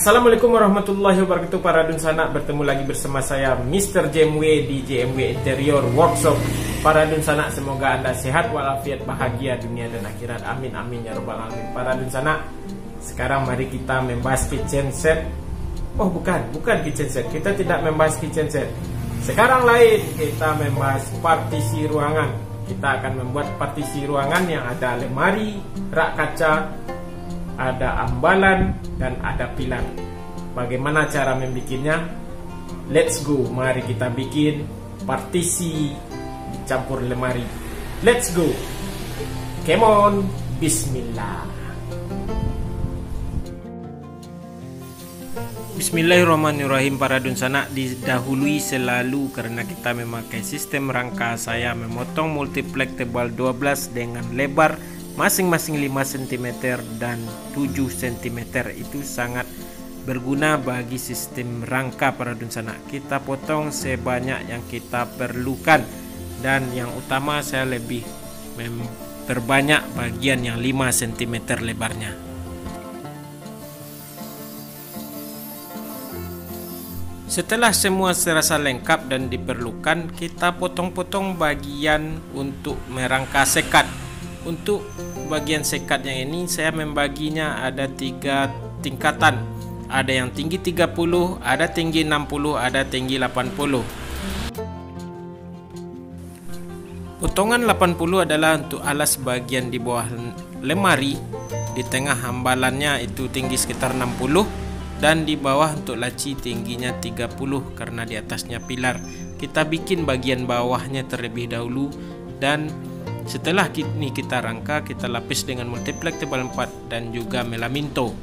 Assalamualaikum warahmatullahi wabarakatuh para dunsana, bertemu lagi bersama saya Mr. JMW di JMW Interior Workshop. Para dunsana, semoga Anda sehat walafiat, bahagia dunia dan akhirat, amin amin ya rabbal alamin. Para dunsana, sekarang mari kita membahas kitchen set. Oh bukan kitchen set, kita tidak membahas kitchen set. Sekarang lain, kita membahas partisi ruangan. Kita akan membuat partisi ruangan yang ada lemari, rak kaca, ada ambalan, dan ada pilar. Bagaimana cara membikinnya? Let's go, mari kita bikin partisi dicampur lemari. Let's go, come on, bismillah. Bismillahirrahmanirrahim. Para dunsana, didahului selalu karena kita memakai sistem rangka. Saya memotong multiplek tebal 12 dengan lebar masing-masing 5 cm dan 7 cm. Itu sangat berguna bagi sistem rangka para dunsana. Kita potong sebanyak yang kita perlukan, dan yang utama saya lebih memperbanyak bagian yang 5 cm lebarnya. Setelah semua serasa lengkap dan diperlukan, kita potong-potong bagian untuk merangka sekat. Untuk bagian sekat yang ini saya membaginya ada 3 tingkatan. Ada yang tinggi 30, ada tinggi 60, ada tinggi 80. Potongan 80 adalah untuk alas bagian di bawah lemari, di tengah hambalannya itu tinggi sekitar 60, dan di bawah untuk laci tingginya 30 karena di atasnya pilar. Kita bikin bagian bawahnya terlebih dahulu, dan setelah ini kita rangka, kita lapis dengan multiplek tebal 4 dan juga melaminto.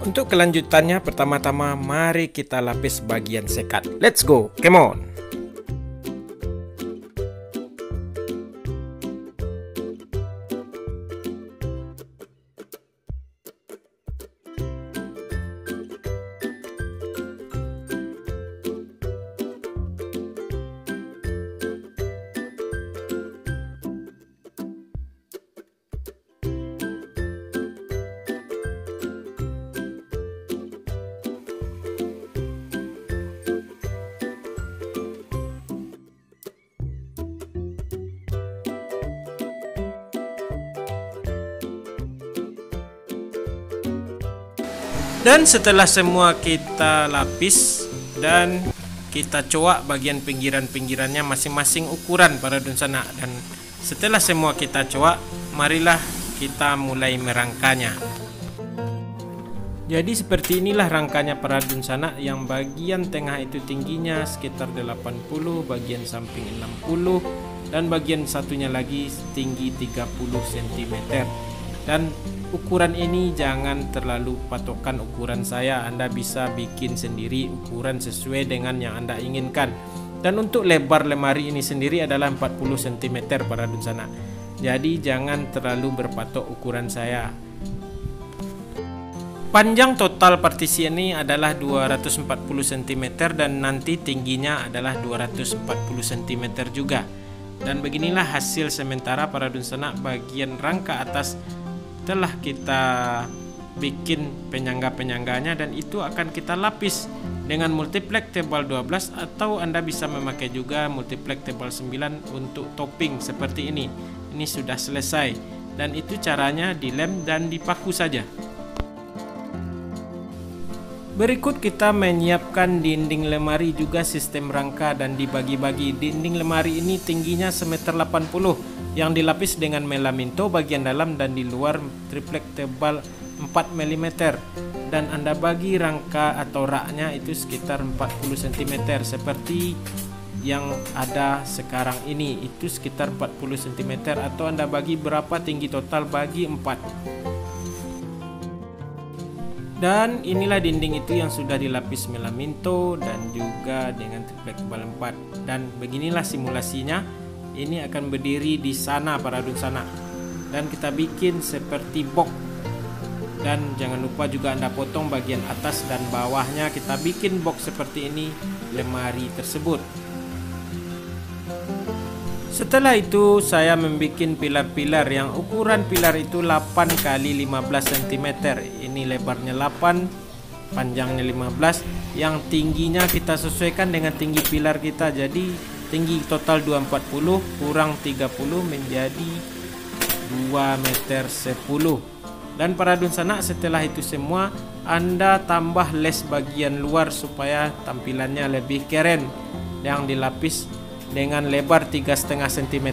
Untuk kelanjutannya, pertama-tama mari kita lapis bagian sekat. Let's go, come on. Dan setelah semua kita lapis dan kita coak bagian pinggiran-pinggirannya masing-masing ukuran para dunsana. Dan setelah semua kita coak, marilah kita mulai merangkanya. Jadi seperti inilah rangkanya para dunsana, yang bagian tengah itu tingginya sekitar 80, bagian samping 60, dan bagian satunya lagi tinggi 30 cm. Dan ukuran ini jangan terlalu patokan ukuran saya, Anda bisa bikin sendiri ukuran sesuai dengan yang Anda inginkan. Dan untuk lebar lemari ini sendiri adalah 40 cm para dunsana. Jadi jangan terlalu berpatok ukuran saya. Panjang total partisi ini adalah 240 cm dan nanti tingginya adalah 240 cm juga. Dan beginilah hasil sementara para dunsana. Bagian rangka atas telah kita bikin penyangga-penyangganya, dan itu akan kita lapis dengan multiplek tebal 12, atau Anda bisa memakai juga multiplek tebal 9 untuk topping seperti ini. Ini sudah selesai, dan itu caranya dilem dan dipaku saja. Berikut kita menyiapkan dinding lemari juga sistem rangka dan dibagi-bagi. Dinding lemari ini tingginya 1,80 m yang dilapis dengan melaminto bagian dalam dan di luar triplek tebal 4 mm, dan Anda bagi rangka atau raknya itu sekitar 40 cm seperti yang ada sekarang ini, itu sekitar 40 cm, atau Anda bagi berapa tinggi total, bagi 4. Dan inilah dinding itu yang sudah dilapis melaminto dan juga dengan triplek tebal 4. Dan beginilah simulasinya. Ini akan berdiri di sana para dunsana. Dan kita bikin seperti box. Dan jangan lupa juga Anda potong bagian atas dan bawahnya. Kita bikin box seperti ini lemari tersebut. Setelah itu saya membuat pilar-pilar yang ukuran pilar itu 8 x 15 cm. Ini lebarnya 8, panjangnya 15, yang tingginya kita sesuaikan dengan tinggi pilar kita. Jadi tinggi total 240 kurang 30 menjadi 2 meter 10. Dan para dunsanak, setelah itu semua Anda tambah les bagian luar supaya tampilannya lebih keren, yang dilapis dengan lebar 3,5 cm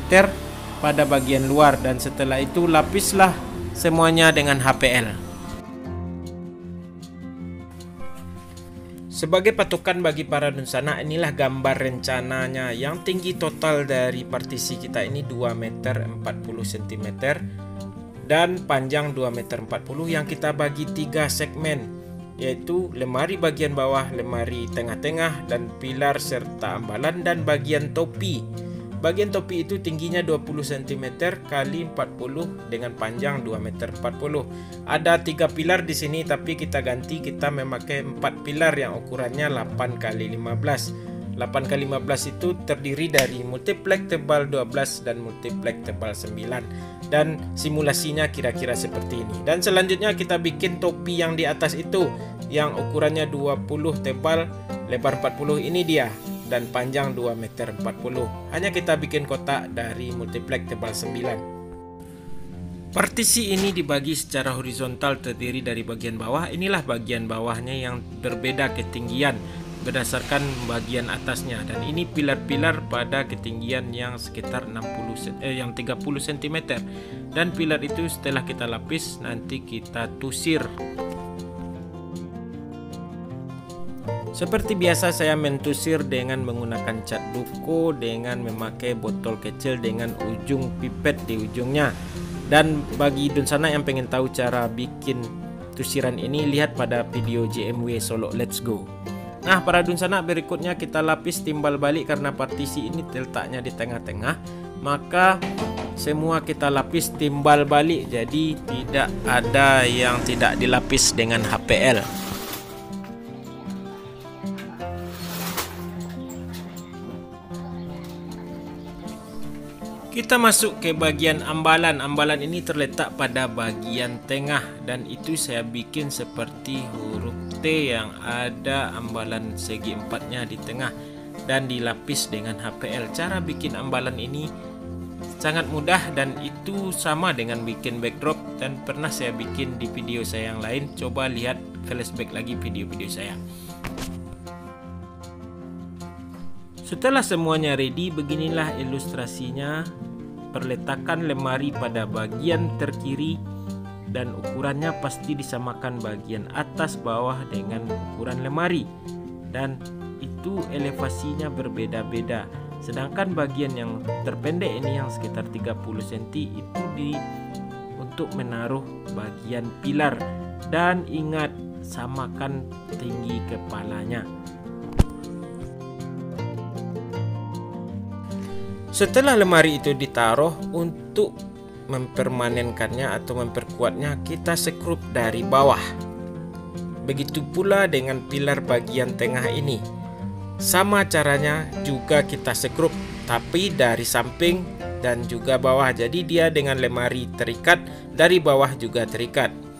pada bagian luar, dan setelah itu lapislah semuanya dengan HPL. Sebagai patokan bagi para dunsanak, inilah gambar rencananya. Yang tinggi total dari partisi kita ini 2 meter 40 cm dan panjang 2 meter 40, yang kita bagi 3 segmen, yaitu lemari bagian bawah, lemari tengah-tengah, dan pilar serta ambalan, dan bagian topi. Bagian topi itu tingginya 20 cm kali 40 dengan panjang 2 meter 40. Ada 3 pilar di sini, tapi kita ganti, kita memakai 4 pilar yang ukurannya 8 kali 15. 8 kali 15 itu terdiri dari multiplex tebal 12 dan multiplex tebal 9. Dan simulasinya kira-kira seperti ini. Dan selanjutnya kita bikin topi yang di atas itu, yang ukurannya 20 tebal, lebar 40, ini dia, dan panjang 2 meter 40. Hanya kita bikin kotak dari multiplex tebal 9. Partisi ini dibagi secara horizontal, terdiri dari bagian bawah. Inilah bagian bawahnya yang berbeda ketinggian berdasarkan bagian atasnya, dan ini pilar-pilar pada ketinggian yang sekitar 30 cm. Dan pilar itu setelah kita lapis nanti kita tusir. Seperti biasa saya mentusir dengan menggunakan cat duko dengan memakai botol kecil dengan ujung pipet di ujungnya. Dan bagi dunsanak yang pengen tahu cara bikin tusiran ini, lihat pada video JMW Solo Let's Go. Nah, para dunsanak, berikutnya kita lapis timbal balik karena partisi ini letaknya di tengah-tengah, maka semua kita lapis timbal balik, jadi tidak ada yang tidak dilapis dengan HPL. Kita masuk ke bagian ambalan. Ambalan ini terletak pada bagian tengah, dan itu saya bikin seperti huruf T yang ada ambalan segi empatnya di tengah dan dilapis dengan HPL. Cara bikin ambalan ini sangat mudah, dan itu sama dengan bikin backdrop, dan pernah saya bikin di video saya yang lain. Coba lihat flashback lagi video-video saya. Setelah semuanya ready, beginilah ilustrasinya. Perletakan lemari pada bagian terkiri, dan ukurannya pasti disamakan bagian atas bawah dengan ukuran lemari, dan itu elevasinya berbeda-beda. Sedangkan bagian yang terpendek ini yang sekitar 30 cm itu untuk menaruh bagian pilar, dan ingat samakan tinggi kepalanya. Setelah lemari itu ditaruh, untuk mempermanenkannya atau memperkuatnya kita sekrup dari bawah. Begitu pula dengan pilar bagian tengah ini. Sama caranya juga kita sekrup, tapi dari samping dan juga bawah. Jadi dia dengan lemari terikat, dari bawah juga terikat.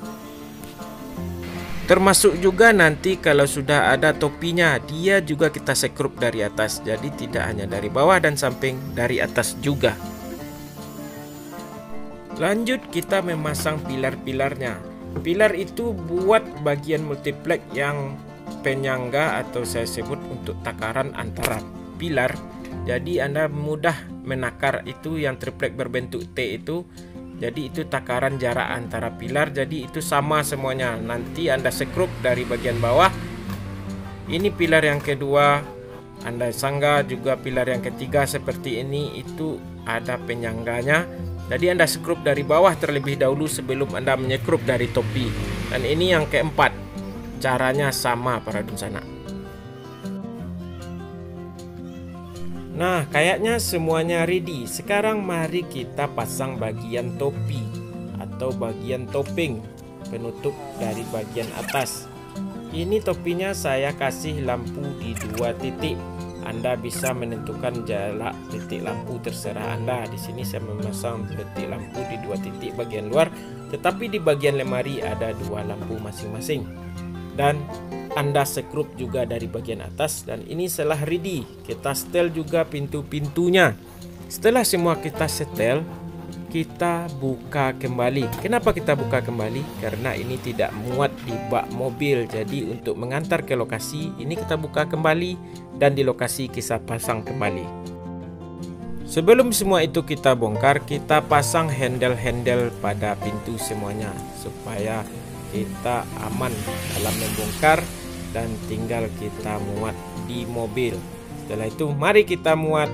Termasuk juga nanti kalau sudah ada topinya, dia juga kita sekrup dari atas. Jadi tidak hanya dari bawah dan samping, dari atas juga. Lanjut kita memasang pilar-pilarnya. Pilar itu buat bagian multiplex yang penyangga atau saya sebut untuk takaran antara pilar. Jadi Anda mudah menakar itu, yang triplek berbentuk T itu. Jadi itu takaran jarak antara pilar, jadi itu sama semuanya. Nanti Anda sekrup dari bagian bawah. Ini pilar yang kedua, Anda sangga juga pilar yang ketiga seperti ini, itu ada penyangganya. Jadi Anda sekrup dari bawah terlebih dahulu sebelum Anda menyekrup dari topi. Dan ini yang keempat, caranya sama para dunsanak. Nah, kayaknya semuanya ready. Sekarang mari kita pasang bagian topi atau bagian topeng penutup dari bagian atas. Ini topinya saya kasih lampu di 2 titik. Anda bisa menentukan jarak titik lampu terserah Anda. Di sini saya memasang titik lampu di 2 titik bagian luar, tetapi di bagian lemari ada 2 lampu masing-masing. Dan Anda sekrup juga dari bagian atas, dan ini setelah ready. Kita setel juga pintu-pintunya. Setelah semua kita setel, kita buka kembali. Kenapa kita buka kembali? Karena ini tidak muat di bak mobil. Jadi untuk mengantar ke lokasi, ini kita buka kembali, dan di lokasi kita pasang kembali. Sebelum semua itu kita bongkar, kita pasang handle-handle pada pintu semuanya supaya kita aman dalam membongkar, dan tinggal kita muat di mobil. Setelah itu mari kita muat.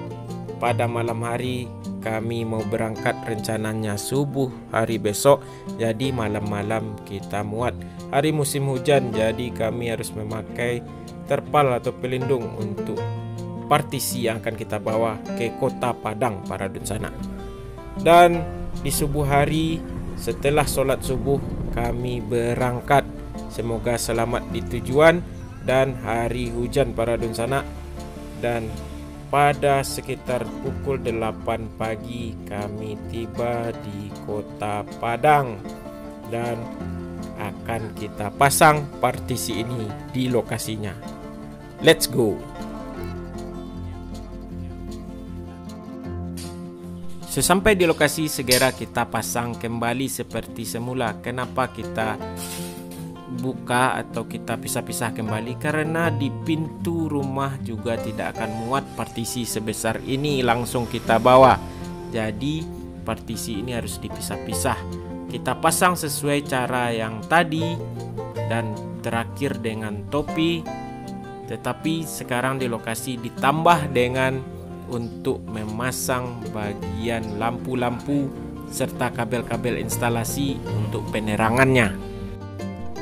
Pada malam hari kami mau berangkat, rencananya subuh hari besok, jadi malam-malam kita muat. Hari musim hujan, jadi kami harus memakai terpal atau pelindung untuk partisi yang akan kita bawa ke kota Padang para Dunsana. Dan di subuh hari setelah sholat subuh kami berangkat. Semoga selamat di tujuan dan hari hujan para Dunsana. Dan pada sekitar pukul 8 pagi kami tiba di kota Padang, dan akan kita pasang partisi ini di lokasinya. Let's go. Sesampai di lokasi, segera kita pasang kembali seperti semula. Kenapa kita buka atau kita pisah-pisah kembali? Karena di pintu rumah juga tidak akan muat partisi sebesar ini langsung kita bawa. Jadi partisi ini harus dipisah-pisah. Kita pasang sesuai cara yang tadi, dan terakhir dengan topi. Tetapi sekarang di lokasi ditambah dengan untuk memasang bagian lampu-lampu serta kabel-kabel instalasi untuk penerangannya.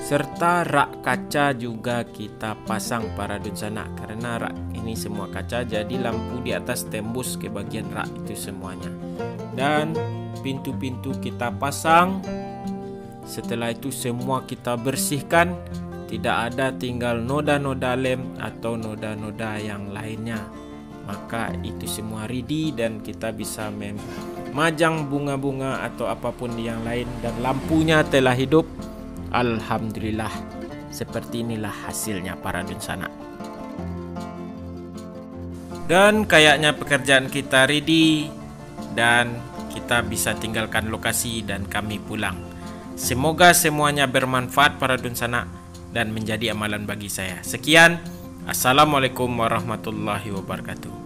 Serta rak kaca juga kita pasang para Dunsana. Karena rak ini semua kaca, jadi lampu di atas tembus ke bagian rak itu semuanya. Dan pintu-pintu kita pasang. Setelah itu semua kita bersihkan. Tidak ada tinggal noda-noda lem atau noda-noda yang lainnya. Maka itu semua ready, dan kita bisa memajang bunga-bunga atau apapun yang lain, dan lampunya telah hidup. Alhamdulillah, seperti inilah hasilnya para Dunsana. Dan kayaknya pekerjaan kita ready, dan kita bisa tinggalkan lokasi dan kami pulang. Semoga semuanya bermanfaat para Dunsana dan menjadi amalan bagi saya. Sekian, assalamualaikum warahmatullahi wabarakatuh.